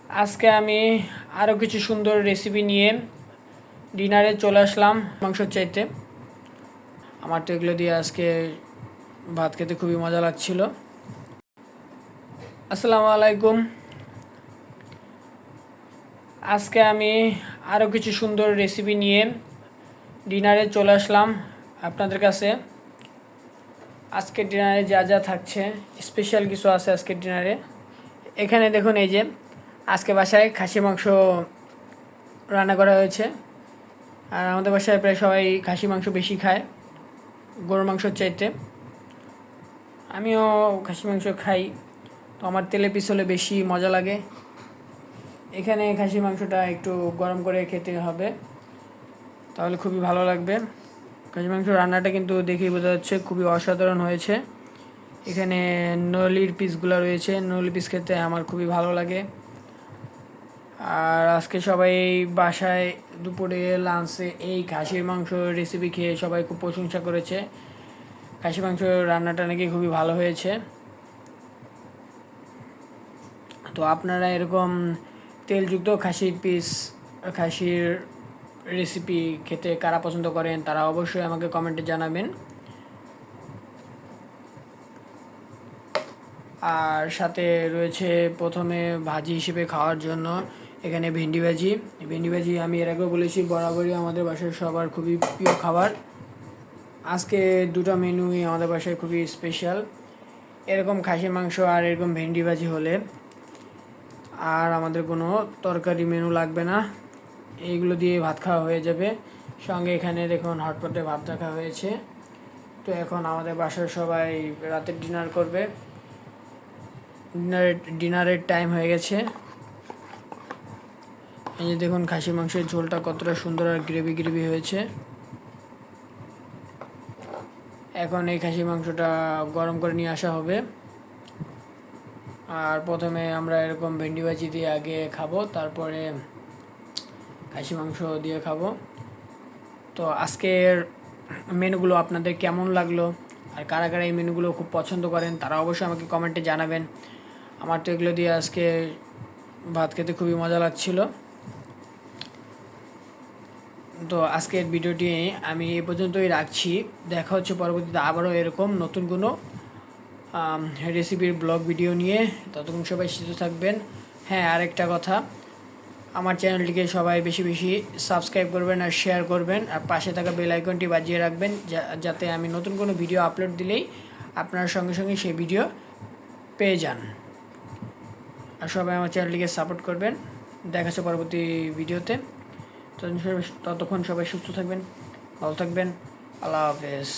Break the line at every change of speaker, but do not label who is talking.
আজকে আমি আরও কিছু সুন্দর রেসিপি নিয়ে ডিনারে চলে আসলাম মাংস চাইতে। আমার তো এগুলো দিয়ে আজকে ভাত খেতে খুবই মজা লাগছিল। আসসালামু আলাইকুম। আজকে আমি আরও কিছু সুন্দর রেসিপি নিয়ে ডিনারে চলে আসলাম আপনাদের কাছে। আজকের ডিনারে যা যা থাকছে স্পেশাল কিছু আছে আজকের ডিনারে। এখানে দেখুন, এই যে আজকে বাসায় খাসি মাংস রান্না করা হয়েছে। আর আমাদের বাসায় প্রায় সবাই খাসি মাংস বেশি খায় গরুর মাংসর চাইতে। আমিও খাসি মাংস খাই, তো আমার তেলে পিস হলে বেশি মজা লাগে। এখানে খাসি মাংসটা একটু গরম করে খেতে হবে, তাহলে খুবই ভালো লাগবে। খাসি মাংস রান্নাটা কিন্তু দেখেই বোঝা যাচ্ছে খুবই অসাধারণ হয়েছে। এখানে নলির পিসগুলো রয়েছে, নলি পিস খেতে আমার খুবই ভালো লাগে। আর আজকে সবাই বাসায় দুপুরে লাঞ্চে এই খাসির মাংস রেসিপি খেয়ে সবাই খুব প্রশংসা করেছে। খাসি মাংস রান্নাটা নাকি খুবই ভালো হয়েছে। তো আপনারা এরকম তেলযুক্ত খাসির রেসিপি খেতে কারা পছন্দ করেন তারা অবশ্যই আমাকে কমেন্টে জানাবেন। আর সাথে রয়েছে প্রথমে ভাজি হিসেবে খাওয়ার জন্য এখানে ভেন্ডি ভাজি আমি এর আগেও বলেছি বরাবরই আমাদের বাসায় সবার খুবই প্রিয় খাবার। আজকে দুটো মেনুই আমাদের বাসায় খুবই স্পেশাল। এরকম খাসির মাংস আর এরকম ভেন্ডি ভাজি হলে আর আমাদের কোনো তরকারি মেনু লাগবে না, এইগুলো দিয়ে ভাত খাওয়া হয়ে যাবে। সঙ্গে এখানে দেখুন হটপটে ভাত রাখা হয়েছে। তো এখন আমাদের বাসায় সবাই রাতের ডিনার করবে। ডিনারের টাইম হয়ে গেছে। এই যে দেখুন খাসি মাংসের ঝোলটা কতটা সুন্দর আর গ্রেভি হয়েছে। এখন এই খাসি মাংসটা গরম করে নিয়ে আসা হবে। আর প্রথমে আমরা এরকম ভেন্ডি ভাজি দিয়ে আগে খাবো, তারপরে খাসি মাংস দিয়ে খাবো। তো আজকের মেনুগুলো আপনাদের কেমন লাগলো আর কারা কারা এই মেনুগুলো খুব পছন্দ করেন তারা অবশ্যই আমাকে কমেন্টে জানাবেন। আমার তো এগুলো দিয়ে আজকে ভাত খেতে খুবই মজা লাগছিল। তো আজকের ভিডিওটি আমি এ পর্যন্তই রাখছি। দেখা হচ্ছে পরবর্তীতে আবারও এরকম নতুন কোনো রেসিপির ব্লগ ভিডিও নিয়ে। ততক্ষণ সবাই সুস্থ থাকবেন। হ্যাঁ, আরেকটা কথা, আমার চ্যানেলটিকে সবাই বেশি বেশি সাবস্ক্রাইব করবেন আর শেয়ার করবেন, আর পাশে থাকা বেল আইকনটি বাজিয়ে রাখবেন যাতে আমি নতুন কোনো ভিডিও আপলোড দিলেই আপনারা সঙ্গে সঙ্গে সেই ভিডিও পেয়ে যান। আর সবাই আমার চ্যানেলটিকে সাপোর্ট করবেন। দেখা হচ্ছে পরবর্তী ভিডিওতে। ততক্ষণ সবাই সুস্থ থাকবেন, ভালো থাকবেন। আল্লাহ হাফেজ।